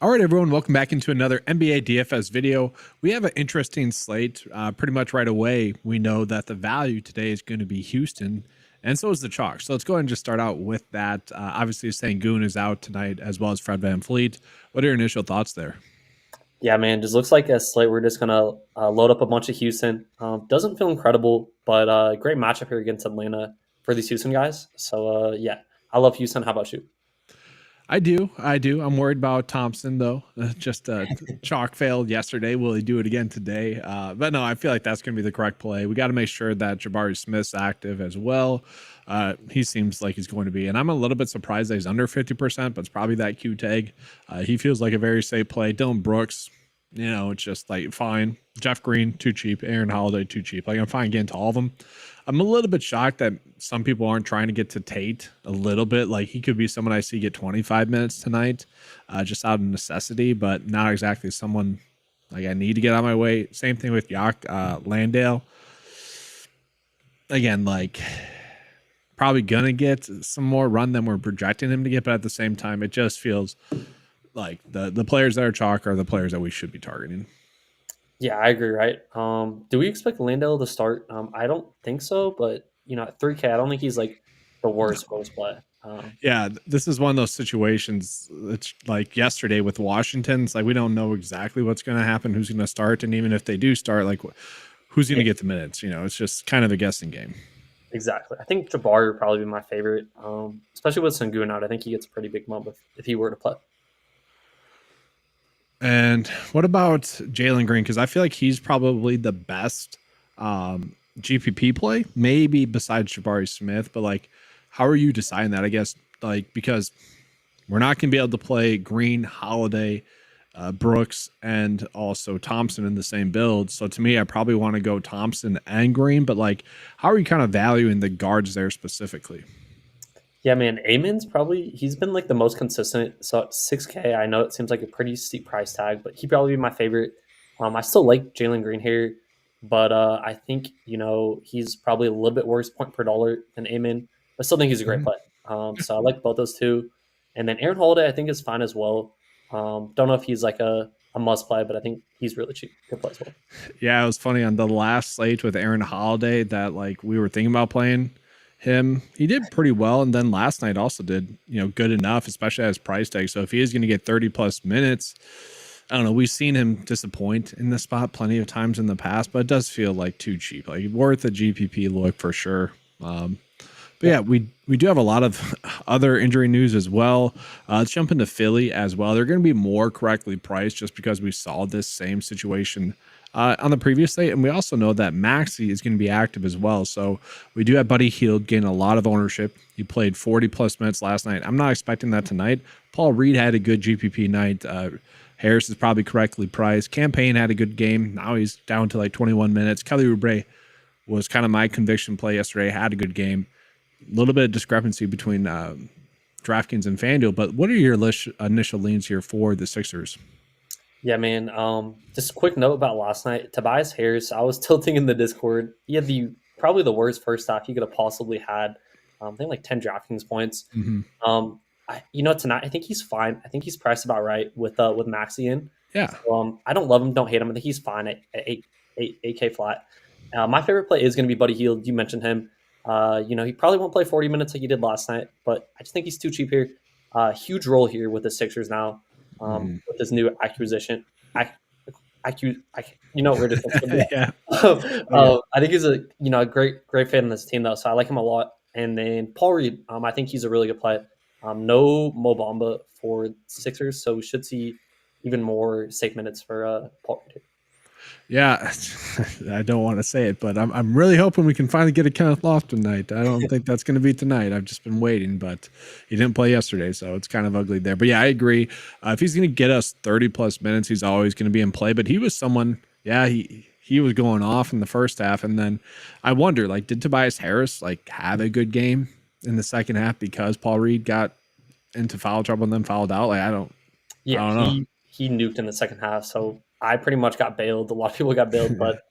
All right, everyone, welcome back into another NBA DFS video. We have an interesting slate. Pretty much right away, we know that the value today is going to be Houston, and so is the chalk. So let's go ahead and just start out with that. Obviously, Sengun is out tonight, as well as Fred VanVleet. What are your initial thoughts there? Yeah, man, just looks like a slate. We're just gonna load up a bunch of Houston. Doesn't feel incredible, but great matchup here against Atlanta for these Houston guys. So yeah, I love Houston. How about you? I do. I'm worried about Thompson, though. Just chalk failed yesterday. Will he do it again today? But no, I feel like that's going to be the correct play. We got to make sure that Jabari Smith's active as well. He seems like he's going to be. And I'm a little bit surprised that he's under 50%, but it's probably that Q tag. He feels like a very safe play. Dylan Brooks, it's just like fine. Jeff Green, too cheap. Aaron Holiday, too cheap. Like I'm fine getting to all of them. I'm a little bit shocked that some people aren't trying to get to Tate a little bit. Like he could be someone I see get 25 minutes tonight, just out of necessity, but not exactly someone like I need to get on my way. Same thing with Landale. Again, like probably gonna get some more run than we're projecting him to get, but at the same time, it just feels like the players that are chalk are the players that we should be targeting. Yeah, I agree. Right? Do we expect Landale to start? I don't think so, but at 3K, I don't think he's like the worst post play. Yeah, this is one of those situations. It's like yesterday with Washington. It's like we don't know exactly what's going to happen, who's going to start, and even if they do start, like who's going to get the minutes? It's just kind of a guessing game. Exactly. I think Jabari would probably be my favorite, especially with Sengun out. I think he gets a pretty big bump if he were to play. And what about Jalen Green? Because I feel like he's probably the best GPP play, maybe besides Jabari Smith. But like, how are you deciding that? I guess like because we're not going to be able to play Green, Holiday, Brooks, and also Thompson in the same build. So to me, I probably want to go Thompson and Green. But like, how are you kind of valuing the guards there specifically? Yeah, man, he's been like the most consistent. So at 6K, I know it seems like a pretty steep price tag, but he'd probably be my favorite. I still like Jalen Green here, but I think he's probably a little bit worse point per dollar than Amen. I still think he's a great play. So I like both those two, and then Aaron Holiday I think is fine as well. Don't know if he's like a must play, but I think he's really cheap. Good play as well. Yeah, it was funny on the last slate with Aaron Holiday that like we were thinking about playing him. He did pretty well, and then last night also did good enough, especially at his price tag. So if he is going to get 30 plus minutes, I don't know. We've seen him disappoint in the spot plenty of times in the past, but it does feel like too cheap. Like worth a GPP look for sure. But yeah, we do have a lot of other injury news as well. Let's jump into Philly as well. They're going to be more correctly priced just because we saw this same situation on the previous day. And we also know that Maxey is going to be active as well. So we do have Buddy Hield getting a lot of ownership. He played 40 plus minutes last night. I'm not expecting that tonight. Paul Reed had a good GPP night. Harris is probably correctly priced. Campaign had a good game. Now he's down to like 21 minutes. Kelly Oubre was kind of my conviction play yesterday. Had a good game. A little bit of discrepancy between DraftKings and FanDuel, but what are your initial leans here for the Sixers? Yeah, man. Just a quick note about last night. Tobias Harris, I was tilting in the Discord. He had probably the worst first half he could have possibly had. I think like 10 DraftKings points. Tonight I think he's fine. I think he's priced about right with Maxey in. Yeah. So, I don't love him, don't hate him. I think he's fine at 8K flat. My favorite play is going to be Buddy Hield. You mentioned him. He probably won't play 40 minutes like he did last night, but I just think he's too cheap here. Huge role here with the Sixers now with this new acquisition. We're just Yeah. I think he's a great fit in this team though, so I like him a lot. And then Paul Reed, I think he's a really good play. No Mo Bamba for Sixers, so we should see even more safe minutes for Paul Reed here. Yeah, I don't want to say it, but I'm really hoping we can finally get a Kenneth Lofton tonight. I don't think that's going to be tonight. I've just been waiting, but he didn't play yesterday, so it's kind of ugly there. But yeah, I agree. If he's going to get us 30 plus minutes, he's always going to be in play. But he was someone, yeah, he was going off in the first half, and then I wonder, like, did Tobias Harris like have a good game in the second half because Paul Reed got into foul trouble and then fouled out? Like, I don't know. He nuked in the second half, so I pretty much got bailed. A lot of people got bailed, but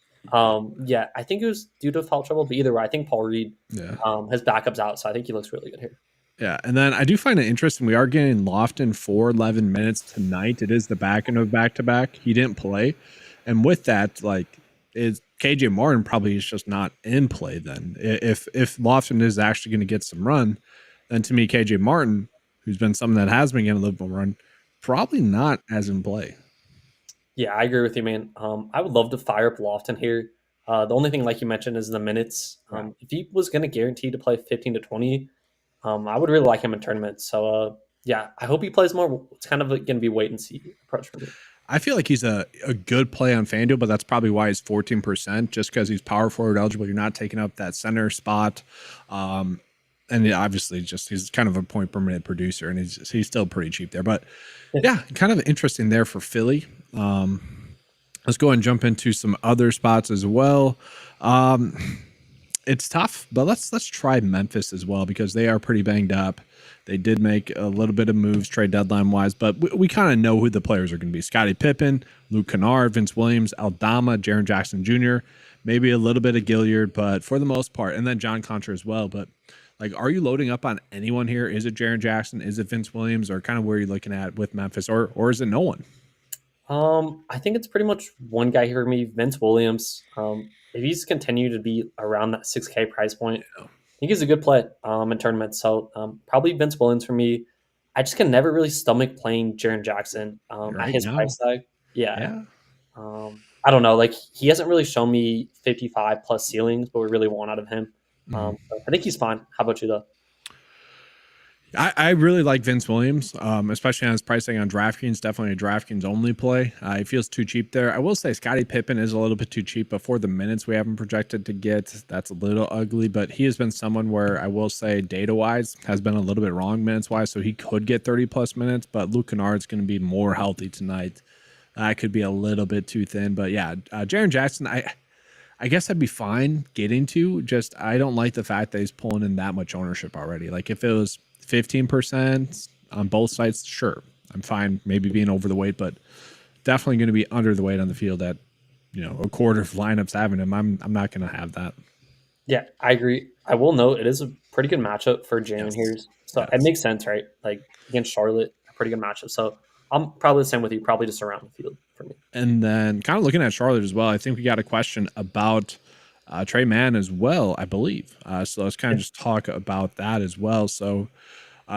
yeah, I think it was due to foul trouble. But either way, I think Paul Reed has backups out, so I think he looks really good here. Yeah, and then I do find it interesting. We are getting Lofton for 11 minutes tonight. It is the back end of back to back. He didn't play, and with that, like, is KJ Martin probably is just not in play. Then, if Lofton is actually going to get some run, then to me, KJ Martin, who's been someone that has been getting a little bit of run, probably not as in play. Yeah, I agree with you, man. I would love to fire up Lofton here. The only thing, like you mentioned, is the minutes. Right. If he was going to guarantee to play 15 to 20, I would really like him in tournaments. So, yeah, I hope he plays more. It's kind of going to be wait and see approach for me. I feel like he's a good play on FanDuel, but that's probably why he's 14%, just because he's power forward eligible. You're not taking up that center spot. And obviously just he's kind of a point per minute producer, and he's still pretty cheap there. But yeah, kind of interesting there for Philly. Let's go and jump into some other spots as well. It's tough, but let's try Memphis as well, because they are pretty banged up. They did make a little bit of moves trade deadline wise, but we kind of know who the players are going to be. Scottie Pippen, Luke Kennard, Vince Williams, Aldama, Jaren Jackson Jr., maybe a little bit of Gilliard, but for the most part, and then John Contra as well. But like, are you loading up on anyone here? Is it Jaren Jackson? Is it Vince Williams? Or kind of where you're looking at with Memphis? Or is it no one? I think it's pretty much one guy here for me, Vince Williams. If he's continued to be around that 6K price point, I think he's a good play in tournaments. So probably Vince Williams for me. I just can never really stomach playing Jaren Jackson at his price tag. Yeah. I don't know. Like, he hasn't really shown me 55 plus ceilings, but we really want out of him. So I think he's fine. How about you, though? I really like Vince Williams, especially on his pricing on DraftKings. Definitely a DraftKings only play. He feels too cheap there. I will say Scottie Pippen is a little bit too cheap, but for the minutes we haven't projected to get, that's a little ugly. But he has been someone where I will say data wise has been a little bit wrong minutes wise, so he could get 30 plus minutes. But Luke Kennard's going to be more healthy tonight. That could be a little bit too thin. But yeah, Jaren Jackson, I guess I'd be fine getting to. Just I don't like the fact that he's pulling in that much ownership already. Like, if it was 15% on both sides, sure, I'm fine maybe being over the weight, but definitely going to be under the weight on the field at, a quarter of lineups having him. I'm not going to have that. Yeah, I agree. I will note it is a pretty good matchup for Jalen here. So it makes sense, right? Like, against Charlotte, a pretty good matchup. So I'm probably the same with you, probably just around the field for me. And then kind of looking at Charlotte as well, I think we got a question about Trey Mann as well, I believe. So let's kind of just talk about that as well. So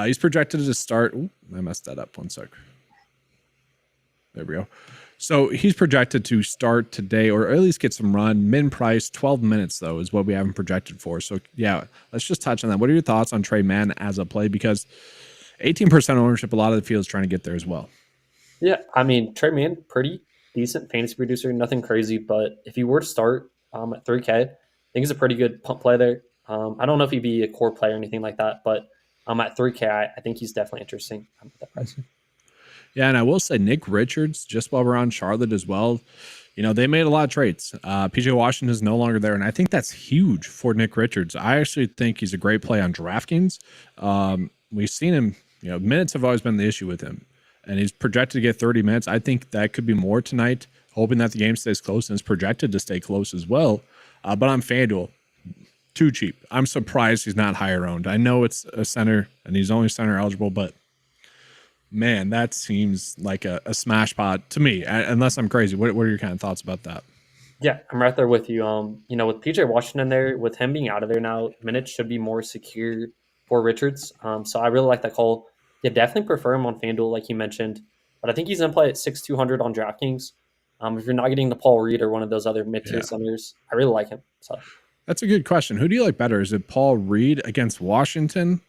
he's projected to start. Ooh, I messed that up. 1 sec. There we go. So he's projected to start today, or at least get some run. Min price, 12 minutes, though, is what we haven't projected for. So, yeah, let's just touch on that. What are your thoughts on Trey Mann as a play? Because 18% ownership, a lot of the field is trying to get there as well. Yeah, I mean, Trey Mann, pretty decent fantasy producer, nothing crazy. But if you were to start at 3K, I think it's a pretty good pump play there. I don't know if he'd be a core player or anything like that, but at 3K, I think he's definitely interesting at that price. Yeah, and I will say Nick Richards, just while we're on Charlotte as well, they made a lot of trades. PJ Washington is no longer there, and I think that's huge for Nick Richards. I actually think he's a great play on DraftKings. We've seen him, minutes have always been the issue with him, and he's projected to get 30 minutes. I think that could be more tonight, hoping that the game stays close, and is projected to stay close as well. But on FanDuel, too cheap. I'm surprised he's not higher owned. I know it's a center, and he's only center eligible, but man, that seems like a smash pot to me, unless I'm crazy. What are your kind of thoughts about that? Yeah, I'm right there with you. With PJ Washington there, with him being out of there now, minutes should be more secure for Richards. So I really like that call. Yeah, definitely prefer him on FanDuel, like you mentioned. But I think he's going to play at 6,200 on DraftKings. If you're not getting the Paul Reed or one of those other mid-tier centers, I really like him. So that's a good question. Who do you like better? Is it Paul Reed against Washington,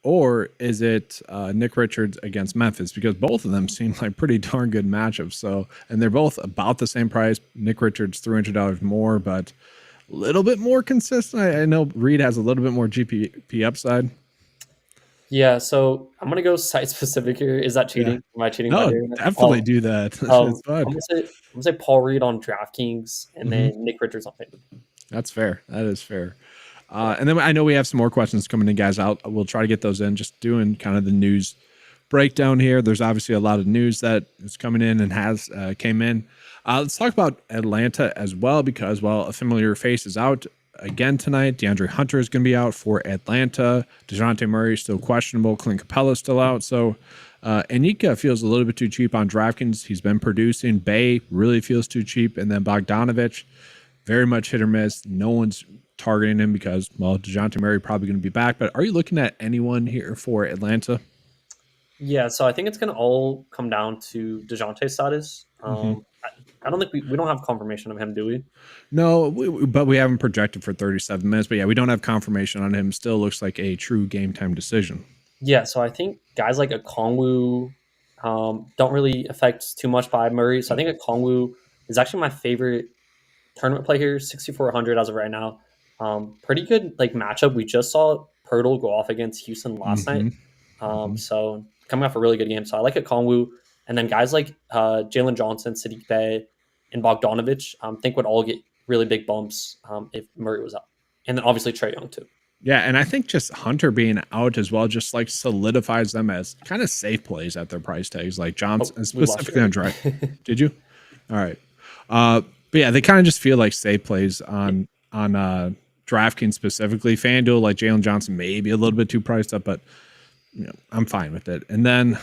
or is it Nick Richards against Memphis? Because both of them seem like pretty darn good matchups. So, and they're both about the same price. Nick Richards $300 more, but a little bit more consistent. I know Reed has a little bit more GPP upside. Yeah, so I'm gonna go site specific here. Is that cheating? Yeah. Am I cheating? No, definitely do that. It's fun. I'm gonna say Paul Reed on DraftKings, and then Nick Richards on FanDuel. That's fair. That is fair. And then I know we have some more questions coming in, guys. We'll try to get those in. Just doing kind of the news breakdown here. There's obviously a lot of news that is coming in and has came in. Let's talk about Atlanta as well, because, well, a familiar face is out. again tonight. DeAndre Hunter is going to be out for Atlanta. DeJounte Murray is still questionable. Clint Capella is still out. So Anika feels a little bit too cheap on DraftKings. He's been producing. Bay really feels too cheap. And then Bogdanovich, very much hit or miss. No one's targeting him because, well, DeJounte Murray probably going to be back. But are you looking at anyone here for Atlanta? Yeah, so I think it's going to all come down to DeJounte's status. I don't think we don't have confirmation of him, do we? No, but we haven't projected for 37 minutes. But yeah, we don't have confirmation on him. Still looks like a true game time decision. Yeah, so I think guys like Okongwu don't really affect too much by Murray. So I think Okongwu is actually my favorite tournament play here, 6,400 as of right now. Pretty good like matchup. We just saw Pirtle go off against Houston last night. So coming off a really good game. So I like Okongwu. And then guys like Jalen Johnson, Sadiq Bey, and Bogdanovich, think would all get really big bumps if Murray was out. And then obviously Trae Young too. Yeah, and I think just Hunter being out as well just like solidifies them as kind of safe plays at their price tags, like Johnson, specifically on drive. Did you? All right. But yeah, they kind of just feel like safe plays on DraftKings specifically. FanDuel, like Jalen Johnson, maybe a little bit too priced up, but I'm fine with it. And then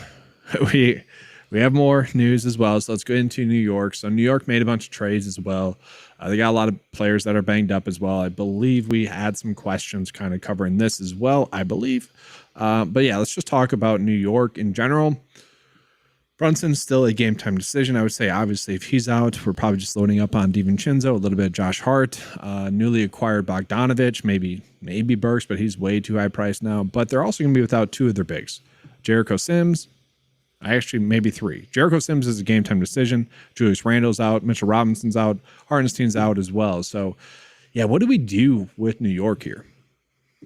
we have more news as well. So let's go into New York. So New York made a bunch of trades as well. They got a lot of players that are banged up as well. I believe we had some questions kind of covering this as well, I believe. But yeah, let's just talk about New York in general. Brunson's still a game time decision. I would say, obviously, if he's out, we're probably just loading up on DiVincenzo, a little bit of Josh Hart, newly acquired Bogdanovich, maybe Burks, but he's way too high priced now. But they're also going to be without two of their bigs, Jericho Sims. Maybe three. Jericho Sims is a game time decision. Julius Randle's out. Mitchell Robinson's out. Hartenstein's out as well. So, yeah, what do we do with New York here?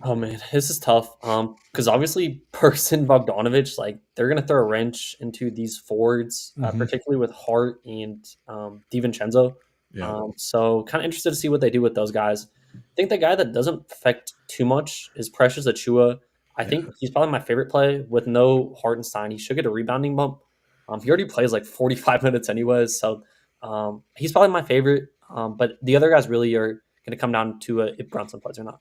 Oh man, this is tough. Because obviously, Person Bogdanovich, like they're gonna throw a wrench into these forwards, particularly with Hart and DiVincenzo. Yeah. So kind of interested to see what they do with those guys. I think the guy that doesn't affect too much is Precious Achua. I think he's probably my favorite play with no Hartenstein. He should get a rebounding bump. He already plays like 45 minutes anyways, so he's probably my favorite. But the other guys really are going to come down to if Brunson plays or not.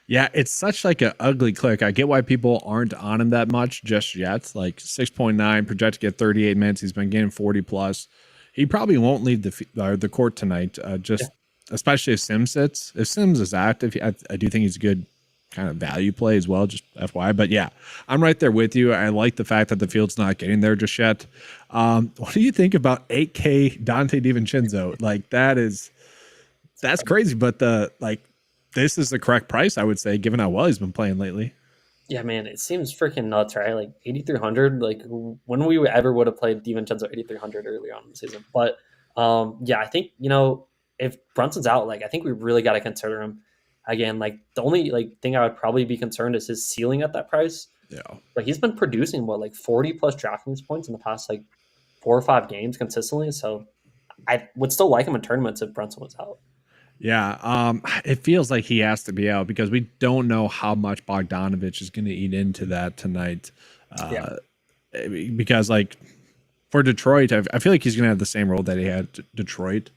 Yeah, it's such like an ugly click. I get why people aren't on him that much just yet. Like 6.9, projected to get 38 minutes. He's been getting 40 plus. He probably won't leave the court tonight. Especially if Sims sits. If Sims is active, I do think he's a good kind of value play as well, just FYI. But yeah, I'm right there with you. I like the fact that the field's not getting there just yet. What do you think about 8K Dante DiVincenzo? Like that's crazy, but this is the correct price, I would say, given how well he's been playing lately. Yeah, man, it seems freaking nuts, right? Like 8,300. Like when we ever would have played DiVincenzo 8,300 early on in the season. But yeah, I think if Brunson's out, like I think we really got to consider him. Again, like the only thing I would probably be concerned is his ceiling at that price. Yeah, like he's been producing 40 plus DraftKings points in the past 4 or 5 games consistently. So I would still like him in tournaments if Brunson was out. Yeah, it feels like he has to be out because we don't know how much Bogdanovich is going to eat into that tonight. Because for Detroit, I feel like he's going to have the same role that he had Detroit,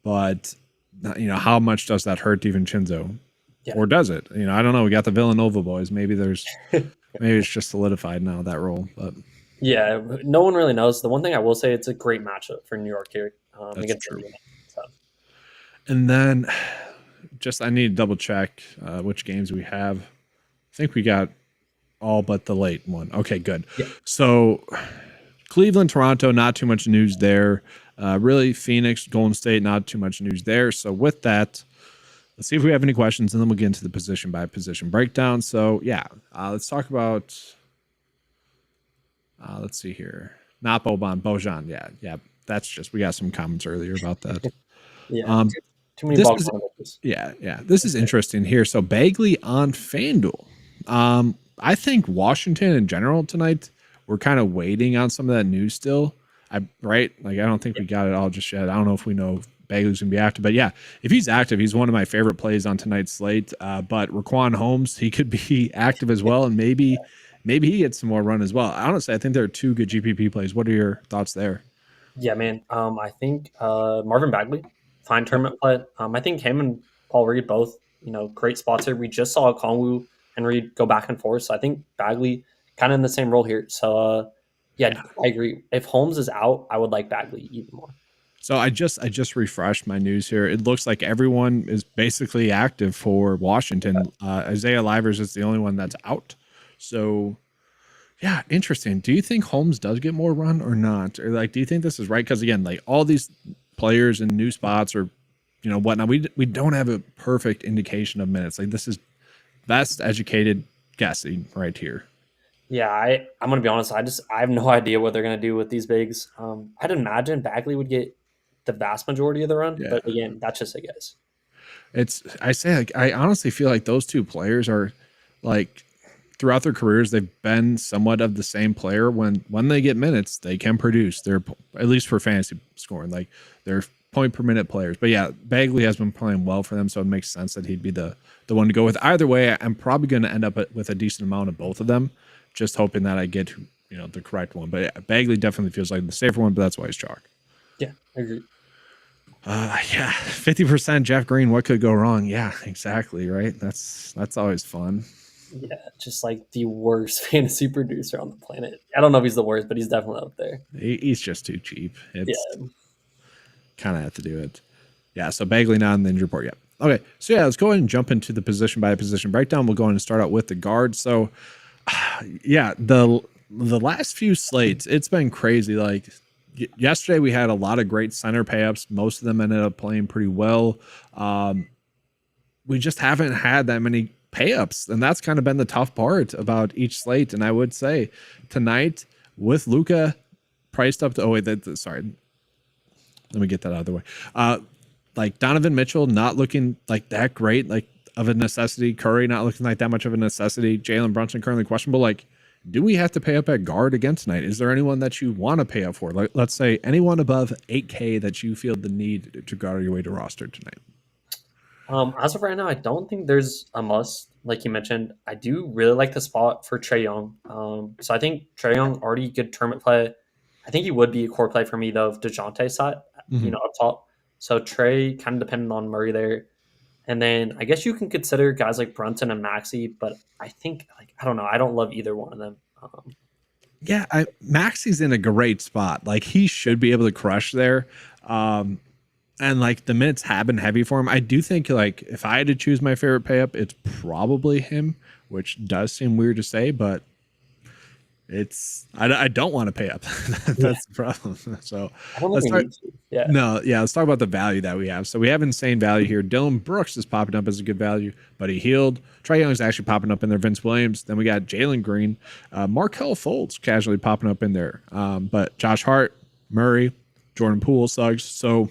but how much does that hurt DiVincenzo? Yeah. Or does it? I don't know. We got the Villanova boys. Maybe it's just solidified now, that role. But yeah, no one really knows. The one thing I will say, it's a great matchup for New York here against true. Indiana. So. And then I need to double check which games we have. I think we got all but the late one. Okay, good. Yeah. So Cleveland, Toronto, not too much news there. Really, Phoenix, Golden State, not too much news there. So with that, let's see if we have any questions, and then we'll get into the position by position breakdown. So yeah, let's talk about. Let's see here. Not Bojan. Yeah. That's just we got some comments earlier about that. Yeah. Too many balls. Yeah. This is interesting here. So Bagley on FanDuel. I think Washington in general tonight. We're kind of waiting on some of that news still. Right? I don't think we got it all just yet. I don't know if we know if Bagley's going to be active. But yeah, if he's active, he's one of my favorite plays on tonight's slate. But Raquan Holmes, he could be active as well. And maybe he gets some more run as well. Honestly, I think there are two good GPP plays. What are your thoughts there? Yeah, man. I think Marvin Bagley, fine tournament play. I think him and Paul Reed, both, great spots here. We just saw Kongwu and Reed go back and forth. So I think Bagley kind of in the same role here. So, yeah, I agree. If Holmes is out, I would like Bagley even more. So I just refreshed my news here. It looks like everyone is basically active for Washington. Isaiah Livers is the only one that's out. So yeah, interesting. Do you think Holmes does get more run or not? Or like, do you think this is right? Because again, like all these players in new spots or whatnot, we don't have a perfect indication of minutes. Like this is best educated guessing right here. Yeah, I'm gonna be honest. I have no idea what they're gonna do with these bigs. I'd imagine Bagley would get the vast majority of the run, but again, that's just a guess. I honestly feel like those two players are like throughout their careers they've been somewhat of the same player. When they get minutes, they can produce. They're at least for fantasy scoring, like they're point per minute players. But yeah, Bagley has been playing well for them, so it makes sense that he'd be the one to go with. Either way, I'm probably going to end up with a decent amount of both of them, just hoping that I get the correct one. But yeah, Bagley definitely feels like the safer one, but that's why he's chalk. Yeah, I agree. Yeah, 50% Jeff Green. What could go wrong? Yeah, exactly. Right. That's always fun. Yeah, just like the worst fantasy producer on the planet. I don't know if he's the worst, but he's definitely up there. He's just too cheap. It's kind of have to do it. Yeah. So Bagley not in the injury report yet. Okay. So yeah, let's go ahead and jump into the position by position breakdown. We'll go ahead and start out with the guard. So yeah, the last few slates, it's been crazy. Like yesterday we had a lot of great center payups. Most of them ended up playing pretty well. We just haven't had that many payups, and that's kind of been the tough part about each slate. And I would say tonight with Luka priced up to sorry, let me get that out of the way. Like Donovan Mitchell not looking like that great, like of a necessity. Curry not looking like that much of a necessity. Jalen Brunson currently questionable. Like, do we have to pay up at guard again tonight? Is there anyone that you want to pay up for? Like, let's say anyone above 8K that you feel the need to guard your way to roster tonight. As of right now, I don't think there's a must. Like you mentioned, I do really like the spot for Trae Young. So I think Trae Young already good tournament play. I think he would be a core play for me though if DeJounte's side, up top. So Trae kind of dependent on Murray there. And then I guess you can consider guys like Brunson and Maxey, but I think I don't know. I don't love either one of them. Yeah, Maxey's in a great spot. Like he should be able to crush there. And like the minutes have been heavy for him. I do think like if I had to choose my favorite pay up, it's probably him, which does seem weird to say, but I don't want to pay up. That's the problem. So let's talk about the value that we have. So we have insane value here. Dylan Brooks is popping up as a good value, but he healed. Trae Young is actually popping up in there. Vince Williams. Then we got Jalen Green, Markelle Fultz casually popping up in there. But Josh Hart, Murray, Jordan Poole, Suggs. So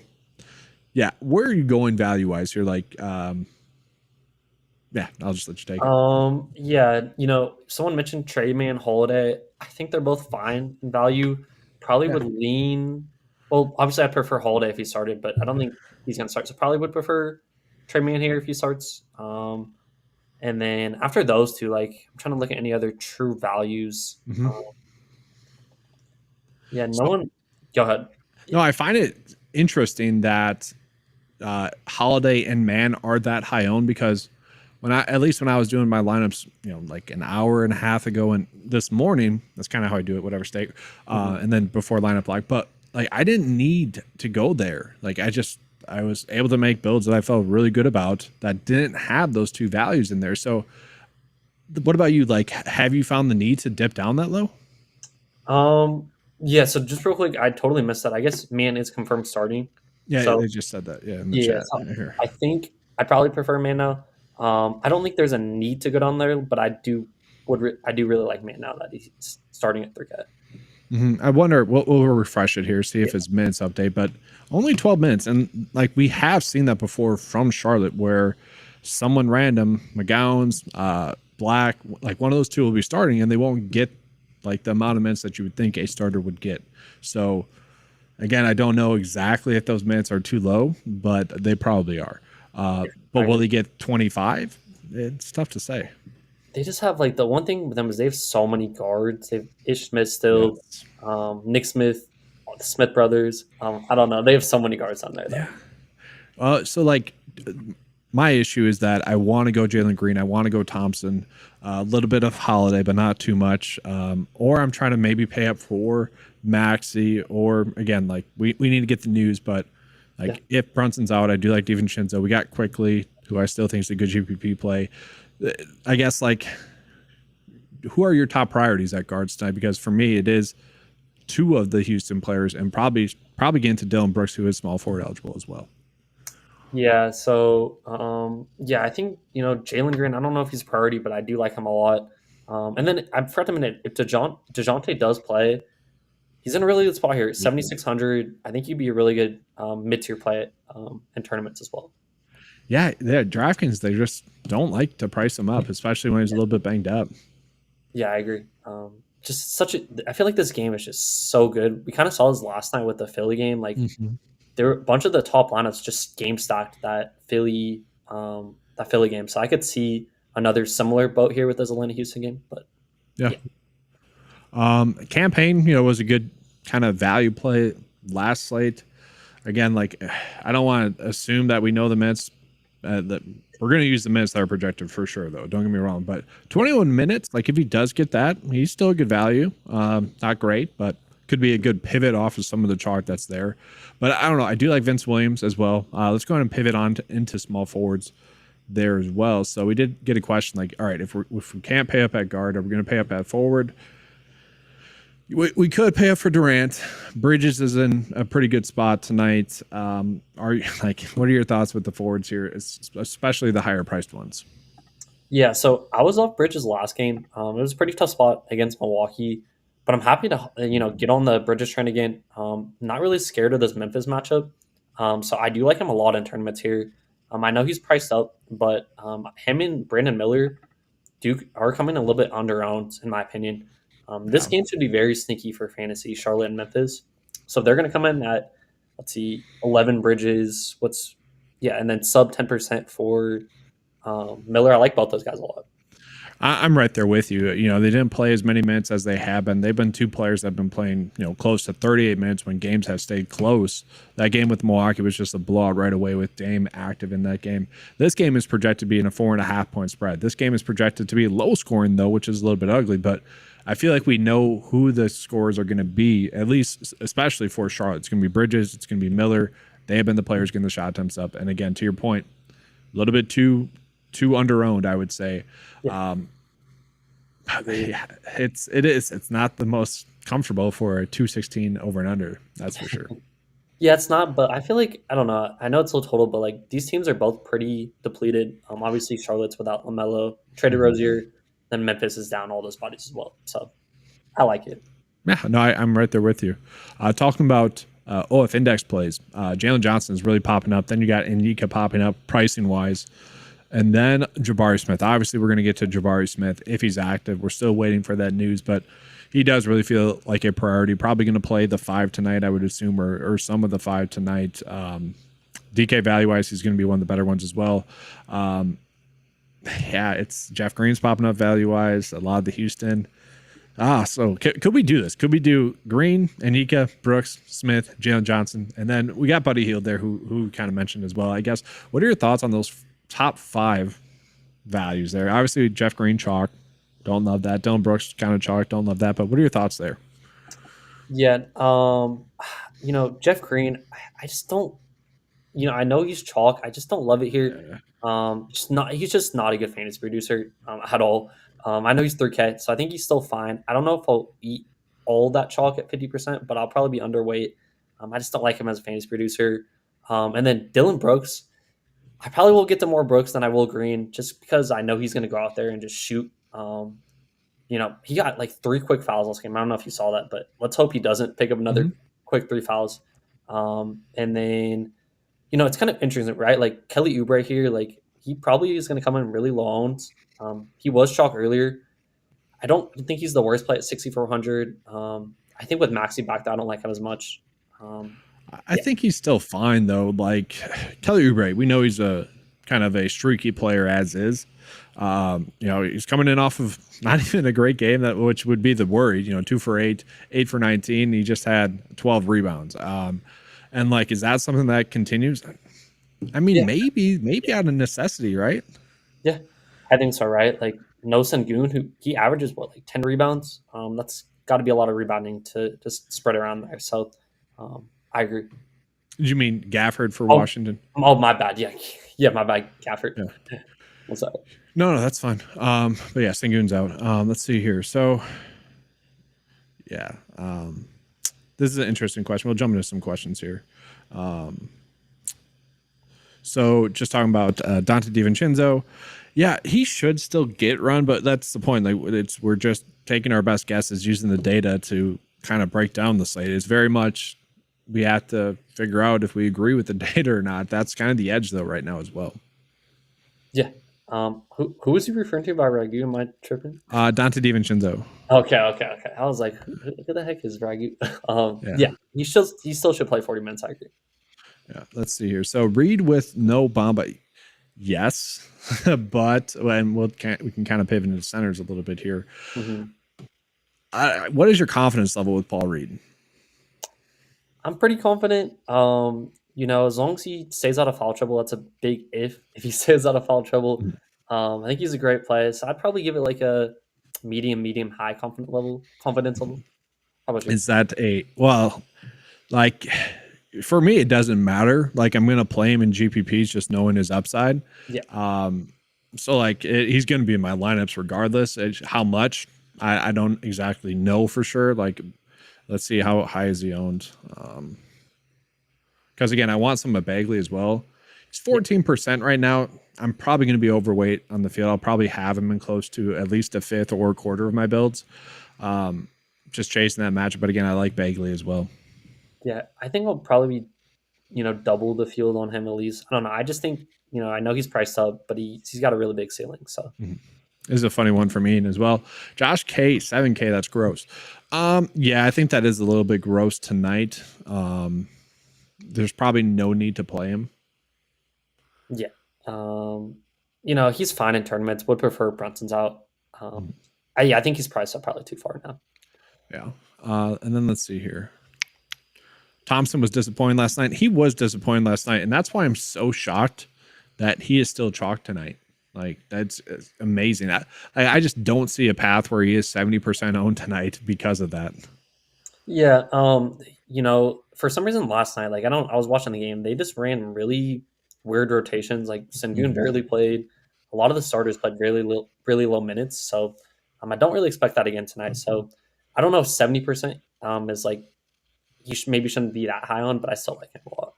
yeah, where are you going value wise here? Like, yeah, I'll just let you take it. Yeah, someone mentioned Trey Man Holiday. I think they're both fine in value. Probably would lean. Well, obviously, I prefer Holiday if he started, but I don't think he's going to start. So probably would prefer Trey Man here if he starts. And then after those two, like I'm trying to look at any other true values. One. Go ahead. No, I find it interesting that Holiday and Man are that high owned because at least when I was doing my lineups, like an hour and a half ago and this morning, that's kind of how I do it, whatever state. And then before lineup lock, but like I didn't need to go there. Like I was able to make builds that I felt really good about that didn't have those two values in there. So what about you? Like, have you found the need to dip down that low? Yeah. So just real quick, I totally missed that. I guess Man is confirmed starting. Yeah, so, they just said that. Yeah, in the chat. So I think I'd probably prefer Man now. I don't think there's a need to go down there, but I do really like Man now that he's starting at 3K. I wonder. We'll refresh it here, see if his minutes update. But only 12 minutes, and like we have seen that before from Charlotte, where someone random, McGowan's, Black, like one of those two will be starting, and they won't get like the amount of minutes that you would think a starter would get. So again, I don't know exactly if those minutes are too low, but they probably are. But will he get 25? It's tough to say. They just have like the one thing with them is they have so many guards. They have Ish Smith still, Nick Smith, the Smith brothers. I don't know. They have so many guards on there. Though. Yeah. So like my issue is that I want to go Jalen Green. I want to go Thompson, a little bit of Holiday, but not too much. Or I'm trying to maybe pay up for Maxi, or again, like we need to get the news, but like if Brunson's out, I do like DiVincenzo. We got Quickly, who I still think is a good GPP play. I guess like who are your top priorities at guards tonight? Because for me, it is two of the Houston players, and probably getting to Dylan Brooks, who is small forward eligible as well. Yeah, so I think Jalen Green. I don't know if he's a priority, but I do like him a lot. And then I forgot to mention, if Dejounte does play, he's in a really good spot here. 7,600. I think he'd be a really good mid-tier play in tournaments as well. Yeah, DraftKings, they just don't like to price him up, especially when he's a little bit banged up. Yeah, I agree. I feel like this game is just so good. We kind of saw this last night with the Philly game. Like there were a bunch of the top lineups just game stacked that Philly game. So I could see another similar boat here with this Atlanta Houston game. But yeah. Campaign, was a good kind of value play last slate. Again, like I don't want to assume that we know the minutes. That we're going to use the minutes that are projected for sure, though. Don't get me wrong. But 21 minutes, like if he does get that, he's still a good value. Not great, but could be a good pivot off of some of the chart that's there. But I don't know. I do like Vince Williams as well. Let's go ahead and pivot on into small forwards there as well. So we did get a question like, all right, if we can't pay up at guard, are we going to pay up at forward? We could pay up for Durant. Bridges is in a pretty good spot tonight. Are you what are your thoughts with the forwards here, especially the higher priced ones? Yeah, so I was off Bridges last game. It was a pretty tough spot against Milwaukee, but I'm happy to get on the Bridges train again. Not really scared of this Memphis matchup. So I do like him a lot in tournaments here. I know he's priced up, but him and Brandon Miller are coming a little bit under-owned in my opinion. This game should be very sneaky for fantasy, Charlotte and Memphis. So they're going to come in at, 11 Bridges. And then sub 10% for Miller. I like both those guys a lot. I'm right there with you. They didn't play as many minutes as they have been. They've been two players that have been playing, close to 38 minutes when games have stayed close. That game with Milwaukee was just a blowout right away with Dame active in that game. This game is projected to be in a 4.5 point spread. This game is projected to be low scoring, though, which is a little bit ugly, but I feel like we know who the scores are going to be, at least, especially for Charlotte. It's going to be Bridges. It's going to be Miller. They have been the players getting the shot attempts up. And again, to your point, a little bit too under-owned, I would say. Yeah. It's not the most comfortable for a 216 over and under. That's for sure. Yeah, it's not, but I feel like, I don't know. I know it's low total, but like these teams are both pretty depleted. Obviously, Charlotte's without LaMelo, traded Rozier. Then Memphis is down all those bodies as well. So I like it. Yeah, no, I'm right there with you. Talking about if index plays, Jalen Johnson is really popping up. Then you got Indika popping up pricing wise. And then Jabari Smith. Obviously, we're going to get to Jabari Smith if he's active. We're still waiting for that news, but he does really feel like a priority. Probably going to play the 5 tonight, I would assume, or some of the 5 tonight. DK value-wise, he's going to be one of the better ones as well. It's Jeff Green's popping up value-wise, a lot of the Houston. So could we do this? Could we do Green, Anika, Brooks, Smith, Jalen Johnson, and then we got Buddy Hield there who kind of mentioned as well, I guess. What are your thoughts on those top 5 values there? Obviously, Jeff Green, chalk. Don't love that. Dylan Brooks, kind of chalk. Don't love that. But what are your thoughts there? Yeah. Jeff Green, I just don't, I know he's chalk. I just don't love it here. He's just not a good fantasy producer at all. I know he's 3K, so I think he's still fine. I don't know if I'll eat all that chalk at 50%, but I'll probably be underweight. I just don't like him as a fantasy producer. And then Dylan Brooks, I probably will get to more Brooks than I will Green, just because I know he's going to go out there and just shoot. He got like 3 quick fouls last game. I don't know if you saw that, but let's hope he doesn't pick up another quick 3 fouls. And then, it's kind of interesting, right? Like Kelly Oubre here, like he probably is going to come in really low owned. He was chalk earlier. I don't think he's the worst play at 6,400. I think with Maxi back there, I don't like him as much. I think he's still fine though. Like Kelly Oubre, we know he's a kind of a streaky player as is. He's coming in off of not even a great game, which would be the worry. 2 for 8, 8 for 19. He just had 12 rebounds. And like, is that something that continues? I mean, Yeah, maybe out of necessity, right? yeah, I think so. Right, like No Sengun, who he averages what like 10 rebounds. That's got to be a lot of rebounding to just spread around there. So, I agree. Did you mean Gafford for Oh, Washington? oh, my bad. Yeah, yeah, my bad, Gafford. Yeah. What's up? No, that's fine. But yeah, Sengun's out. Let's see here. So yeah, this is an interesting question. We'll jump into some questions here. So just talking about Dante DiVincenzo, yeah, he should still get run, but that's the point. Like we're just taking our best guesses using the data to kind of break down the slate. It's very much we have to figure out if we agree with the data or not. That's kind of the edge though right now as well. Yeah. Who was he referring to by Ragu? Am I tripping? Dante DiVincenzo. Okay. I was like, who the heck is Ragu? Yeah. Yeah, he still should play 40 minutes. I agree. Yeah. Let's see here. So Reed with no Bamba. Yes, but and we can kind of pivot into centers a little bit here. Mhm. What is your confidence level with Paul Reed? I'm pretty confident. As long as he stays out of foul trouble, that's a big if. If he stays out of foul trouble, I think he's a great player. So I'd probably give it like a medium, high confidence level. How about you? Is that like for me it doesn't matter. Like I'm gonna play him in GPPs just knowing his upside. Yeah, So like he's gonna be in my lineups regardless. How much I don't exactly know for sure. Like let's see how high is he owned. Because again, I want some of Bagley as well. He's 14% right now. I'm probably going to be overweight on the field. I'll probably have him in close to at least a fifth or a quarter of my builds. Just chasing that matchup. But again, I like Bagley as well. yeah. I think I'll probably be double the field on him at least. I don't know. I just think I know he's priced up, but he's got a really big ceiling. So This is a funny one for me as well. Josh K, 7K. That's gross. Yeah, I think that is a little bit gross tonight. There's probably no need to play him. yeah, he's fine in tournaments. Would prefer Brunson's out. I think he's priced up probably too far now. Yeah. And then let's see here. Thompson was disappointed last night. He was disappointed last night, and that's why I'm so shocked that he is still chalked tonight. Like that's amazing. I just don't see a path where he is 70% owned tonight because of that. Yeah, for some reason last night, like I was watching the game, they just ran really weird rotations. Like Sengun barely played. A lot of the starters played really low minutes. So I don't really expect that again tonight. So I don't know if 70% is like maybe shouldn't be that high on, but I still like him a lot.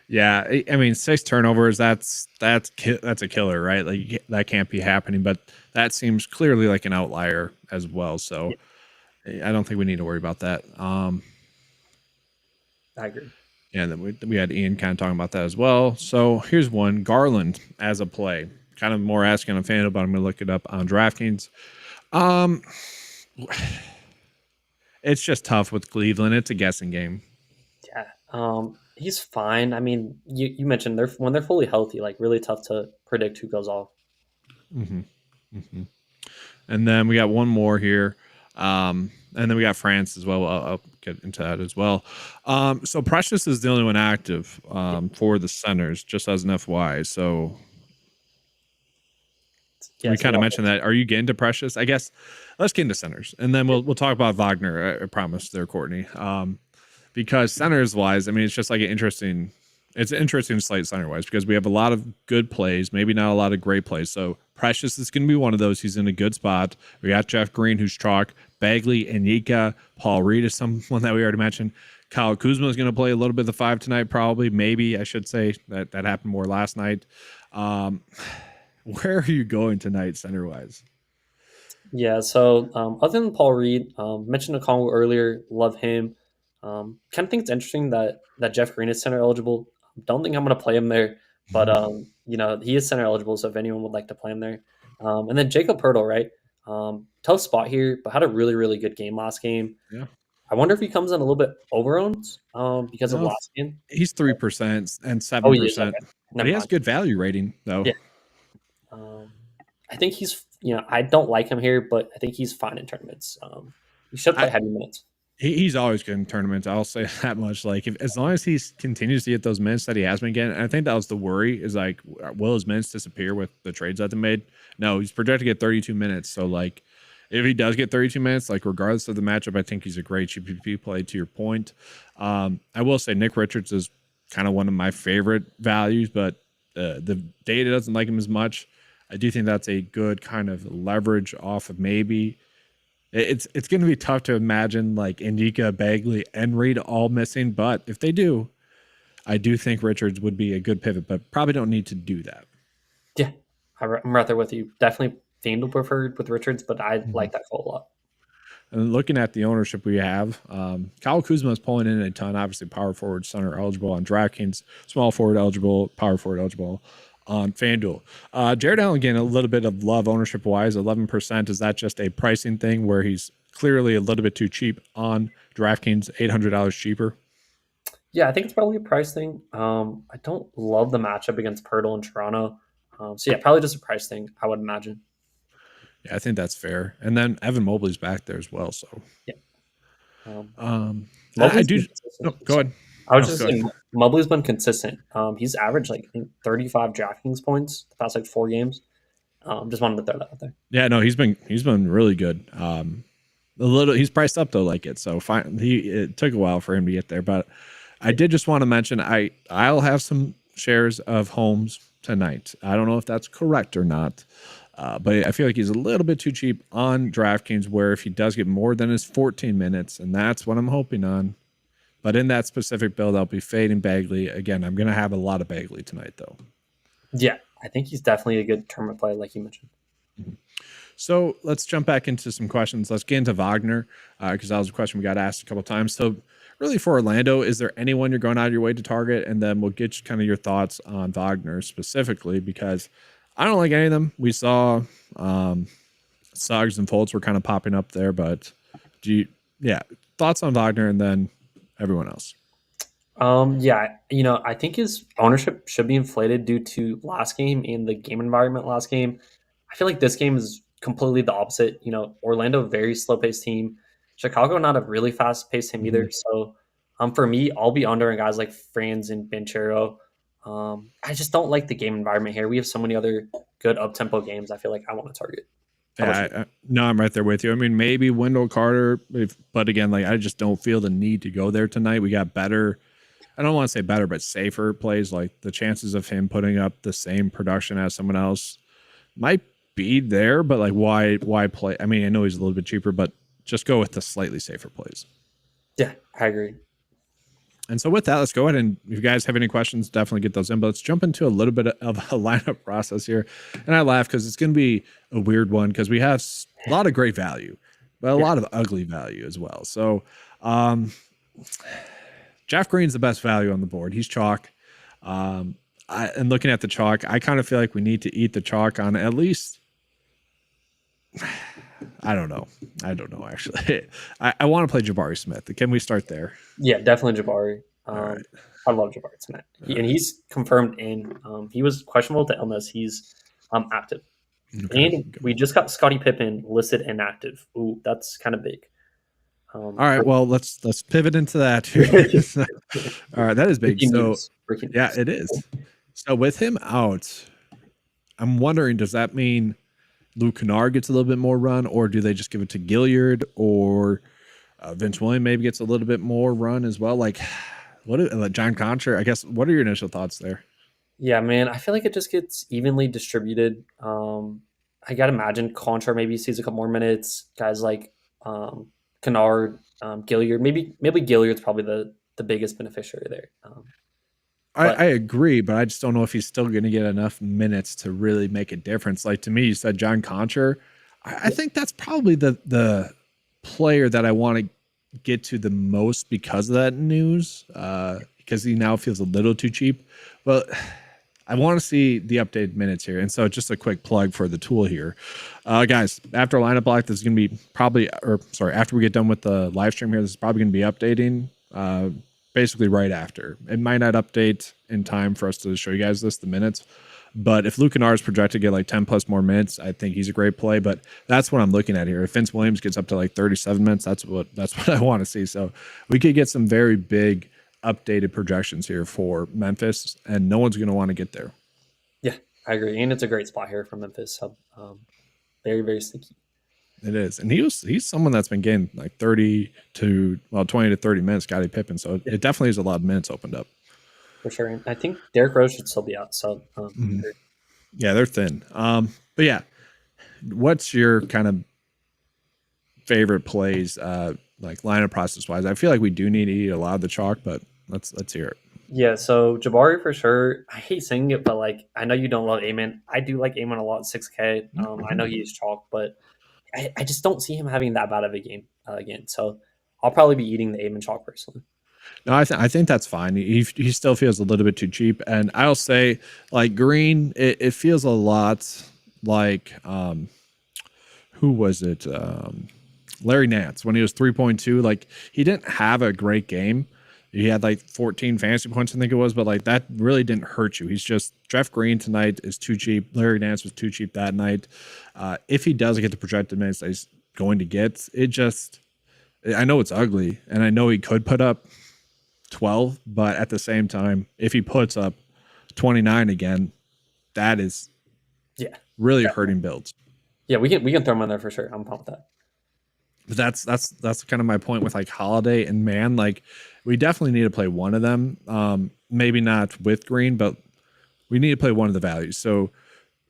Yeah, I mean 6 turnovers. That's a killer, right? Like that can't be happening. But that seems clearly like an outlier as well. So Yeah, I don't think we need to worry about that. I agree. And then we had Ian kind of talking about that as well. So here's one: Garland as a play. Kind of more asking on FanDuel, but I'm going to look it up on DraftKings. It's just tough with Cleveland. It's a guessing game. Yeah, he's fine. I mean, you mentioned when they're fully healthy, like really tough to predict who goes off. And then we got one more here. And then we got France as well. I'll get into that as well. So Precious is the only one active for the centers, just as an FY. So we kind of mentioned that. Are you getting to Precious? I guess let's get into centers, and then we'll talk about Wagner. I promise there, Courtney. Because centers wise, I mean, it's just like it's an interesting slate center wise because we have a lot of good plays, maybe not a lot of great plays. So Precious is going to be one of those. He's in a good spot. We got Jeff Green, who's chalk. Bagley, Anika, Paul Reed is someone that we already mentioned. Kyle Kuzma is going to play a little bit of the 5 tonight, probably. Maybe I should say that happened more last night. Where are you going tonight, center wise? Yeah, so other than Paul Reed, mentioned Okongwu earlier, love him. Kind of think it's interesting that Jeff Green is center eligible. Don't think I'm going to play him there, but he is center eligible. So if anyone would like to play him there, and then Jacob Pertl, right? Tough spot here, but had a really good game last game. Yeah. I wonder if he comes in a little bit overowned because of No, last game. he's 3% and Oh, he is 7%, okay. but Never he has mind. good value rating though. Yeah. I think he's I don't like him here, but I think he's fine in tournaments. He should play I, heavy minutes. He's always good in tournaments. I'll say that much. Like, as long as he continues to get those minutes that he has been getting, and I think that was the worry is like, will his minutes disappear with the trades that they made? No, he's projected to get 32 minutes. So, like, if he does get 32 minutes, like, regardless of the matchup, I think he's a great GPP play to your point. I will say Nick Richards is kind of one of my favorite values, but the data doesn't like him as much. I do think that's a good kind of leverage off of maybe. It's going to be tough to imagine like Indika, Bagley, and Reed all missing, but if they do, I do think Richards would be a good pivot, but probably don't need to do that. Yeah, I'm right there with you. Definitely FanDuel preferred with Richards, but I like that call a lot. And looking at the ownership we have, Kyle Kuzma is pulling in a ton. Obviously, power forward, center eligible on DraftKings, small forward eligible, power forward eligible on FanDuel. Jared Allen getting a little bit of love ownership wise, 11%. Is that just a pricing thing where he's clearly a little bit too cheap on DraftKings, $800 cheaper? Yeah, I think it's probably a price thing. I don't love the matchup against Pirtle and Toronto. So yeah, probably just a price thing, I would imagine. Yeah, I think that's fair. And then Evan Mobley's back there as well. So Yeah. I Mobley's do. been consistent. No, go ahead. I was No, just go ahead. saying, Mobley's been consistent. He's averaged like I think 35 DraftKings points the past like 4 games. Just wanted to throw that out there. Yeah, no, he's been really good. He's priced up though, like it. So fine, it took a while for him to get there, but I did just want to mention I'll have some shares of Holmes tonight. I don't know if that's correct or not, but I feel like he's a little bit too cheap on DraftKings. Where if he does get more than his 14 minutes, and that's what I'm hoping on. But in that specific build, I'll be fading Bagley again. I'm gonna have a lot of Bagley tonight though. Yeah, I think he's definitely a good tournament play, like you mentioned. So let's jump back into some questions. Let's get into Wagner because that was a question we got asked a couple times. So really for Orlando, is there anyone you're going out of your way to target? And then we'll get kind of your thoughts on Wagner specifically because I don't like any of them. We saw Suggs and Fultz were kind of popping up there, but thoughts on Wagner and then everyone else. Yeah, I think his ownership should be inflated due to last game and the game environment last game. I feel like this game is completely the opposite. Orlando, very slow paced team. Chicago, not a really fast paced team either. So, for me, I'll be under on guys like Franz and Banchero. I just don't like the game environment here. We have so many other good up tempo games. I feel like I want to target. No, I'm right there with you. I mean, maybe Wendell Carter, but again, like I just don't feel the need to go there tonight. We got better. I don't want to say better, but safer plays. Like the chances of him putting up the same production as someone else might be there, but like why play? I mean, I know he's a little bit cheaper, but just go with the slightly safer plays. Yeah, I agree. And so with that, let's go ahead and if you guys have any questions, definitely get those in. But let's jump into a little bit of a lineup process here. And I laugh because it's going to be a weird one because we have a lot of great value, but a lot of ugly value as well. So Jeff Green's the best value on the board. He's chalk. And looking at the chalk, I kind of feel like we need to eat the chalk on at least. I don't know, actually. I want to play Jabari Smith. Can we start there? Yeah, definitely Jabari. Right. I love Jabari tonight. And he's confirmed in. He was questionable to illness. He's active. Okay. And we just got Scottie Pippen listed inactive. Ooh, that's kind of big. All right, well, let's pivot into that. All right, that is big. So, yeah, it is. So with him out, I'm wondering, does that mean Luke Kennard gets a little bit more run, or do they just give it to Gilliard, or Vince Williams maybe gets a little bit more run as well? Like, John Concher? I guess. What are your initial thoughts there? Yeah, man, I feel like it just gets evenly distributed. I gotta imagine Concher maybe sees a couple more minutes. Guys like Kennard, Gilliard, maybe Gilliard's probably the biggest beneficiary there. I agree, but I just don't know if he's still going to get enough minutes to really make a difference. Like to me, you said John Concher. I think that's probably the player that I want to get to the most because of that news, because he now feels a little too cheap. But I want to see the updated minutes here. And so just a quick plug for the tool here. Guys, after lineup block, this is going to be after we get done with the live stream here, this is probably going to be updating basically right after. It might not update in time for us to show you guys the minutes. But if Luke Kennard is projected to get like 10 plus more minutes, I think he's a great play. But that's what I'm looking at here. If Vince Williams gets up to like 37 minutes, that's what I want to see. So we could get some very big updated projections here for Memphis, and no one's going to want to get there. Yeah, I agree, and it's a great spot here for Memphis. So, very, very sneaky. It is, and he's someone that's been getting like 20 to 30 minutes, Scottie Pippen. So it definitely is a lot of minutes opened up for sure. And I think Derrick Rose should still be out. So yeah, they're thin. But yeah, what's your kind of favorite plays, like lineup process wise? I feel like we do need to eat a lot of the chalk, but let's hear it. Yeah, so Jabari for sure. I hate saying it, but like I know you don't love Amen. I do like Amen a lot. 6K. I know he's chalk, but I just don't see him having that bad of a game again. So I'll probably be eating the Amen chalk personally. No, I think that's fine. He still feels a little bit too cheap, and I'll say like Green, it feels a lot like who was it? Larry Nance when he was 3.2. Like he didn't have a great game. He had like 14 fantasy points, I think it was, but like that really didn't hurt you. He's just Jeff Green tonight is too cheap. Larry Nance was too cheap that night. If he does get the projected minutes that he's going to get, I know it's ugly, and I know he could put up 12, but at the same time, if he puts up 29 again, that is really hurting builds. Yeah, we can throw him in there for sure. I'm pumped with that. But that's kind of my point with like Holiday and Man. Like we definitely need to play one of them. Maybe not with Green, but we need to play one of the values. So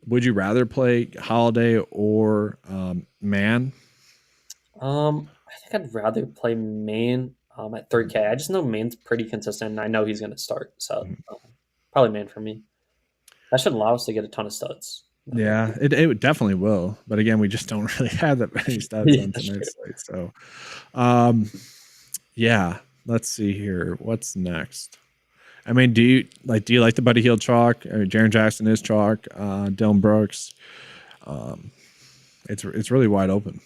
would you rather play Holiday or Man? I think I'd rather play Man at 3K. I just know Man's pretty consistent, and I know he's going to start. So probably Man for me. That should allow us to get a ton of studs. Yeah, it definitely will. But again, we just don't really have that many stats on tonight's slate. So, yeah, let's see here. What's next? I mean, do you like the Buddy Hield chalk? I mean, Jaren Jackson is chalk. Dylan Brooks. It's really wide open.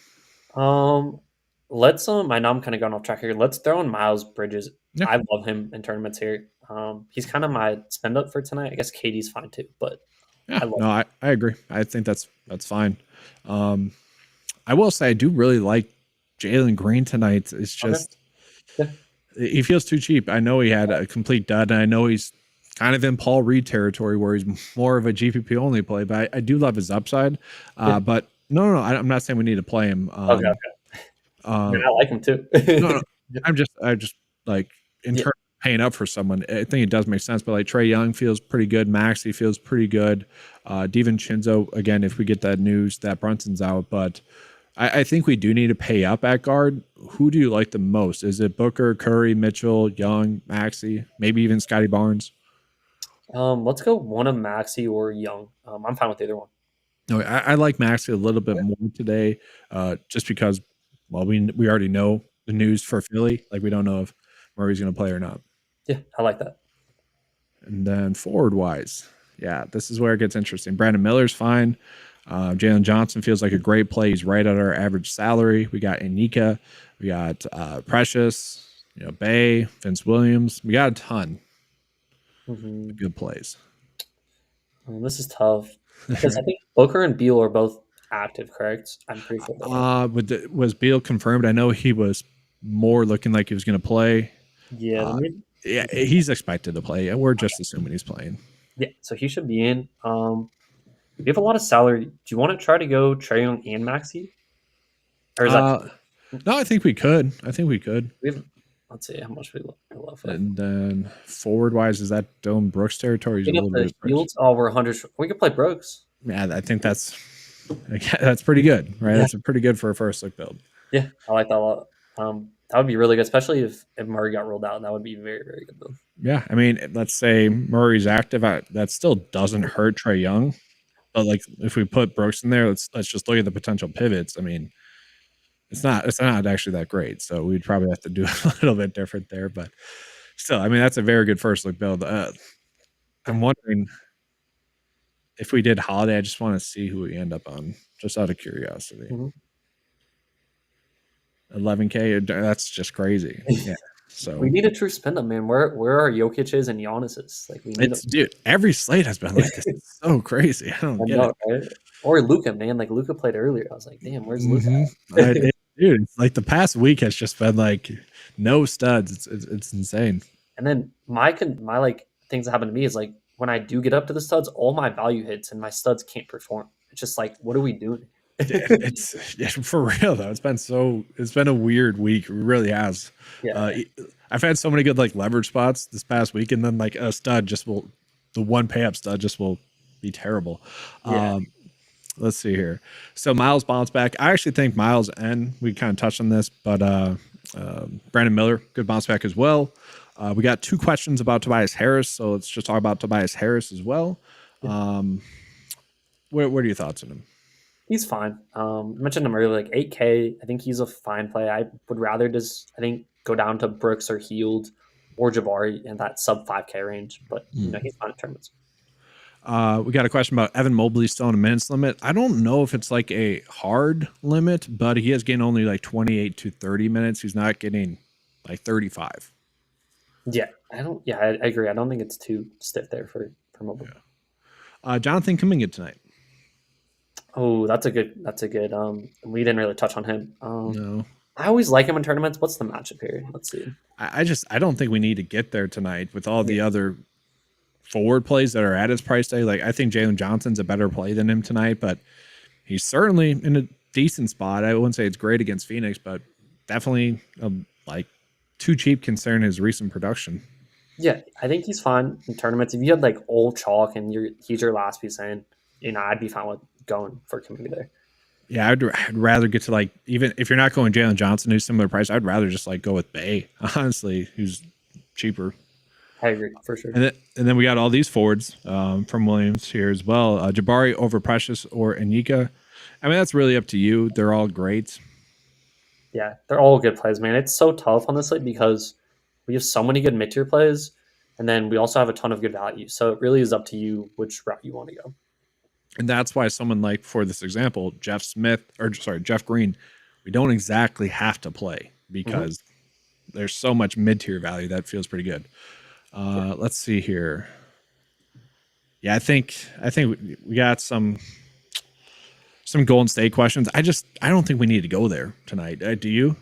Let's I know I'm kind of going off track here. Let's throw in Miles Bridges. Yeah. I love him in tournaments here. He's kind of my spend up for tonight. I guess KD's fine too, but yeah, I agree. I think that's fine. I will say I do really like Jalen Green tonight. It's just he feels too cheap. I know he had a complete dud, and I know he's kind of in Paul Reed territory where he's more of a GPP only play. But I do love his upside. But no, I'm not saying we need to play him. Okay. I like him too. no, I'm just like in terms of paying up for someone, I think it does make sense. But like Trae Young feels pretty good. Maxey feels pretty good. DiVincenzo, again, if we get that news that Brunson's out, but I think we do need to pay up at guard. Who do you like the most? Is it Booker, Curry, Mitchell, Young, Maxey, maybe even Scotty Barnes? Let's go one of Maxey or Young. I'm fine with either one. No, I like Maxey a little bit more today, just because, well, we already know the news for Philly. Like we don't know if Murray's going to play or not. Yeah, I like that. And then forward wise, yeah, this is where it gets interesting. Brandon Miller's fine. Jalen Johnson feels like a great play. He's right at our average salary. We got Inika, we got Precious, Bay, Vince Williams. We got a ton of good plays. This is tough because I think Booker and Beal are both active, correct? I'm pretty sure. Was Beal confirmed? I know he was more looking like he was going to play. Yeah, yeah, he's expected to play. We're just assuming he's playing. Yeah, so he should be in. We have a lot of salary. Do you want to try to go Trae Young and Maxey? Or is that no, I think we could. Let's see how much we left. And then forward wise, is that Dylan Brooks territory? We're 100. We could play Brooks. Yeah, I think that's pretty good, right? Yeah. That's pretty good for a first look build. Yeah, I like that a lot. That would be really good, especially if Murray got ruled out. That would be very, very good build. Yeah, I mean, let's say Murray's active. That still doesn't hurt Trae Young. But like, if we put Brooks in there, let's just look at the potential pivots. I mean, it's not actually that great. So we'd probably have to do a little bit different there. But still, I mean, that's a very good first look build. I'm wondering if we did Holiday. I just want to see who we end up on, just out of curiosity. 11K. That's just crazy. Yeah. So We need a true spin up, man. Where are Jokic's and Giannis's? Like we need them. it's dude, every slate has been like this. It's so crazy. I don't I get know, it. right? Or Luca, man. Like Luca played earlier. I was like, damn, where's Luca Hmm. at? Dude, it's like the past week has just been like no studs. It's insane. And then my like things that happen to me is like when I do get up to the studs, all my value hits and my studs can't perform. It's just like, what are we doing? Yeah, for real though. It's been a weird week. It really has. Yeah, Uh, I've had so many good like leverage spots this past week, and then like a stud just will the one pay up stud just will be terrible. yeah. Let's see here. So Miles bounced back. I actually think Miles and we kind of touched on this, but Brandon Miller, good bounce back as well. We got two questions about Tobias Harris, so let's just talk about Tobias Harris as well. What are your thoughts on him? He's fine. I mentioned him earlier, like 8K. I think he's a fine play. I would rather just, I think, go down to Brooks or Healed or Jabari in that sub 5K range. But, he's fine in tournaments. We got a question about Evan Mobley still on a minutes limit. I don't know if it's like a hard limit, but he is getting only like 28 to 30 minutes. He's not getting like 35. Yeah, I agree. I don't think it's too stiff there for Mobile. Jonathan Kuminga tonight. Oh, that's a good. We didn't really touch on him. No. I always like him in tournaments. What's the matchup here? Let's see. I don't think we need to get there tonight with all the other forward plays that are at his price tag. Like I think Jalen Johnson's a better play than him tonight, but he's certainly in a decent spot. I wouldn't say it's great against Phoenix, but definitely like too cheap considering his recent production. Yeah, I think he's fine in tournaments. If you had like old chalk and he's your last piece in, I'd be fine with going for Kuminga there. Yeah, I'd rather get to like, even if you're not going Jalen Johnson, who's similar price, I'd rather just like go with Bay, honestly, who's cheaper. I agree for sure. And then we got all these forwards from Williams here as well. Jabari over Precious or Anika. I mean, that's really up to you. They're all great. Yeah, they're all good plays, man. It's so tough on this slate because we have so many good mid-tier plays, and then we also have a ton of good value. So it really is up to you which route you want to go. And that's why someone like, for this example, Jeff Green, we don't exactly have to play because there's so much mid-tier value that feels pretty good. Let's see here. Yeah, I think we got some Golden State questions. I don't think we need to go there tonight. Do you?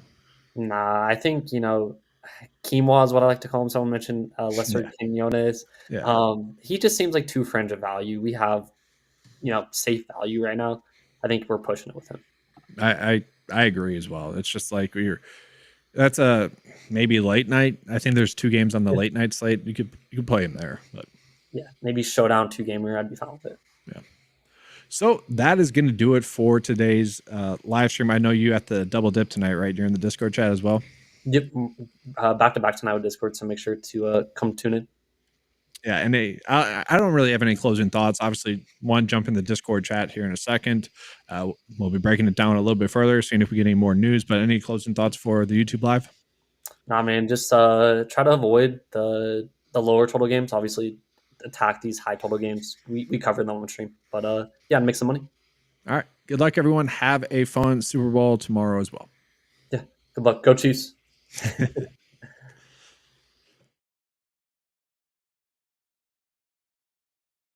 Nah, I think Quinoa is what I like to call him. Someone mentioned Lesser Quinones. Yeah. He just seems like too fringe of value. We have safe value right now. I think we're pushing it with him. I agree as well. It's just like that's a maybe late night. I think there's two games on the late night slate. You could play him there, but yeah, maybe showdown 2-gamer. I'd be fine with it. Yeah. So that is going to do it for today's live stream. I know you at the double dip tonight, right? You're in the Discord chat as well. Yep, back to back tonight with Discord. So make sure to come tune in. Yeah, and I don't really have any closing thoughts. Obviously, jump in the Discord chat here in a second. We'll be breaking it down a little bit further, seeing if we get any more news. But any closing thoughts for the YouTube live? Nah, man, just try to avoid the lower total games. Obviously, attack these high total games. We covered them on the stream, but yeah, make some money. All right, good luck, everyone. Have a fun Super Bowl tomorrow as well. Yeah, good luck. Go Chiefs.